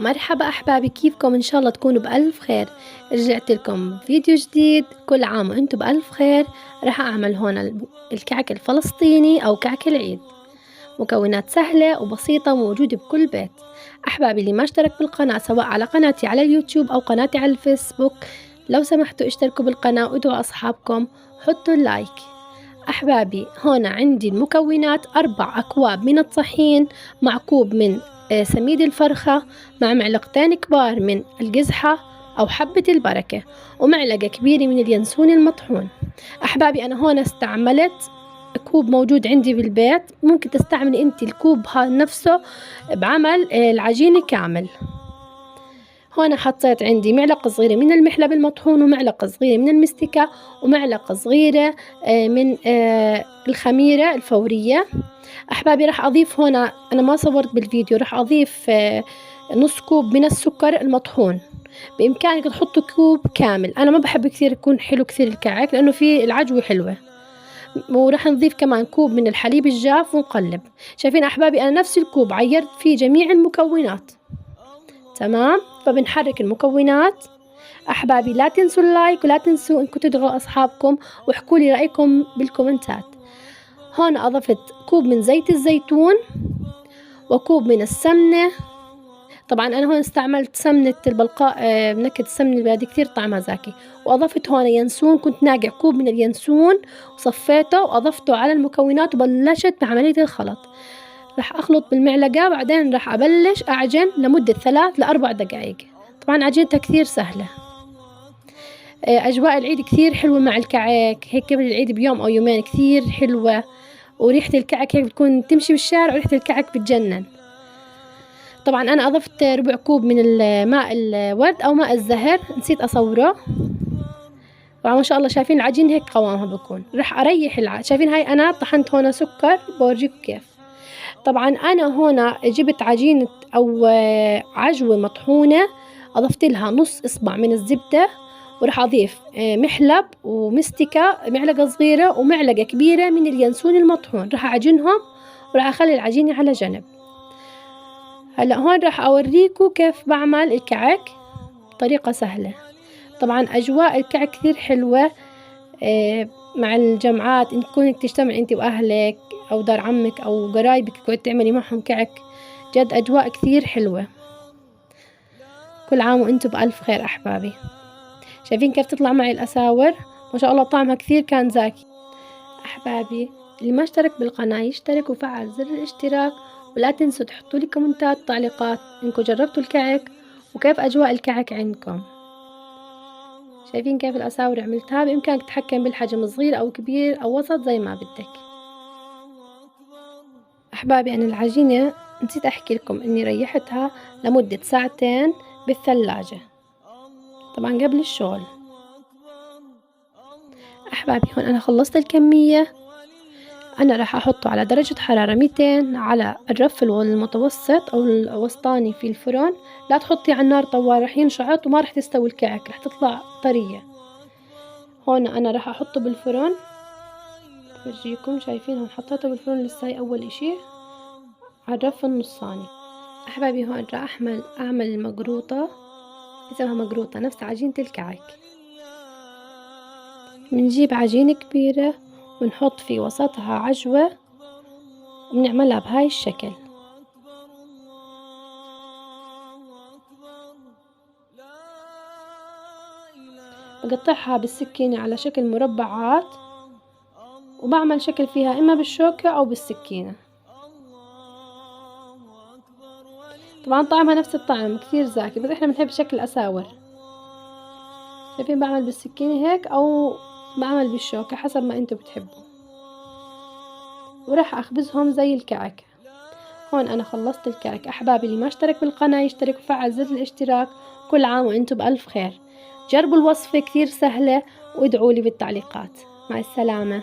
مرحبا أحبابي، كيفكم؟ إن شاء الله تكونوا بألف خير. رجعت لكم فيديو جديد. كل عام وأنتم بألف خير. راح أعمل هون الكعك الفلسطيني أو كعك العيد. مكونات سهلة وبسيطة وموجودة بكل بيت. أحبابي اللي ما اشترك بالقناة سواء على قناتي على اليوتيوب أو قناتي على الفيسبوك، لو سمحتوا اشتركوا بالقناة وادعوا أصحابكم، حطوا اللايك. أحبابي هون عندي المكونات 4 أكواب من الطحين مع كوب من سميد الفرخة مع معلقتين كبار من القزحة أو حبة البركة ومعلقة كبيرة من اليانسون المطحون. أحبابي أنا هون استعملت كوب موجود عندي بالبيت، ممكن تستعملي انت الكوب نفسه بعمل العجينة كامل. هون حطيت عندي معلقة صغيرة من المحلب المطحون ومعلقة صغيرة من المستكة ومعلقة صغيرة من الخميرة الفورية. أحبابي راح أضيف هون، أنا ما صورت بالفيديو، راح أضيف نص كوب من السكر المطحون. بإمكانك تحطوا كوب كامل، أنا ما بحب كثير يكون حلو كثير الكعك لأنه فيه العجوة حلوة. وراح نضيف كمان كوب من الحليب الجاف ونقلب. شايفين أحبابي أنا نفس الكوب عيرت فيه جميع المكونات. تمام، فبنحرك المكونات. أحبابي لا تنسوا اللايك ولا تنسوا إنكم تدعوا أصحابكم واحكوا لي رأيكم بالكومنتات. هون أضفت كوب من زيت الزيتون وكوب من السمنة. طبعا أنا هون استعملت سمنة البلقاء، بنكهة السمنة البلدي كثير طعمها زاكي. وأضفت هون ينسون، كنت ناقع كوب من اليانسون وصفيته وأضفته على المكونات وبلشت بعملية الخلط. راح أخلط بالمعلقة، بعدين راح أبلش أعجن لمدة 3 ل4 دقائق. طبعا عجينتها كثير سهلة. أجواء العيد كثير حلوة مع الكعك، هيك قبل العيد بيوم أو يومين كثير حلوة. وريحة الكعك هيك بتكون تمشي بالشارع وريحة الكعك بتجنن. طبعا أنا أضفت ربع كوب من الماء الورد أو ماء الزهر، نسيت أصوره. طبعا ما شاء الله شايفين العجين هيك قوامها بكون. راح أريح شايفين هاي أنا طحنت هنا سكر، بورجيكم كيف. طبعا أنا هنا جبت عجينة أو عجوة مطحونة، أضفت لها نص إصبع من الزبدة، وراح أضيف محلب ومستكة معلقة صغيرة ومعلقة كبيرة من اليانسون المطحون. راح أعجنهم وراح أخلي العجينة على جنب. هلا هون راح أوريكم كيف بعمل الكعك بطريقة سهلة. طبعا أجواء الكعك كثير حلوة مع الجمعات، إن كونك تجتمع أنت وأهلك أو دار عمك أو قرايبك تقعد تعملي معهم كعك، جد أجواء كثير حلوة. كل عام وأنتم بألف خير أحبابي. شايفين كيف تطلع معي الأساور؟ ما شاء الله طعمها كثير كان زاكي. أحبابي اللي ما اشترك بالقناة يشترك وفعل زر الاشتراك، ولا تنسوا تحطوا لي كومنتات وتعليقات إنكم جربتوا الكعك وكيف أجواء الكعك عندكم. شايفين كيف الأساور عملتها؟ بإمكانك تتحكم بالحجم صغير أو كبير أو وسط زي ما بدك. أحبابي أنا العجينة نسيت أحكي لكم إني ريحتها لمدة 2 ساعة بالثلاجة، طبعا قبل الشغل. أحبابي هون أنا خلصت الكمية. أنا راح أحطه على درجة حرارة 200 على الرف المتوسط أو الوسطاني في الفرن. لا تحطي على النار طوال، راح ينشعط وما راح تستوي الكعك، راح تطلع طرية. هون أنا راح أحطه بالفرن، بفرجيكم. شايفين هون حطيته بالفرن لسه، هاي أول إشي على الرف النصاني. أحبابي هون راح أعمل المقروطة، اسمها مقروطة نفس عجينة الكعك. بنجيب عجينة كبيرة ونحط في وسطها عجوة وبنعملها بهاي الشكل. بقطعها بالسكينة على شكل مربعات وبعمل شكل فيها إما بالشوكة أو بالسكينة. طبعا طعمها نفس الطعم كثير زاكي، بس احنا بنحب شكل أساور. شايفين بعمل بالسكينة هيك أو بعمل بالشوكة حسب ما انتوا بتحبوا. وراح أخبزهم زي الكعك. هون أنا خلصت الكعك. أحبابي اللي ما اشترك بالقناة يشترك وفعل زر الاشتراك. كل عام وانتم بألف خير. جربوا الوصفة كثير سهلة وادعوا لي بالتعليقات. مع السلامة.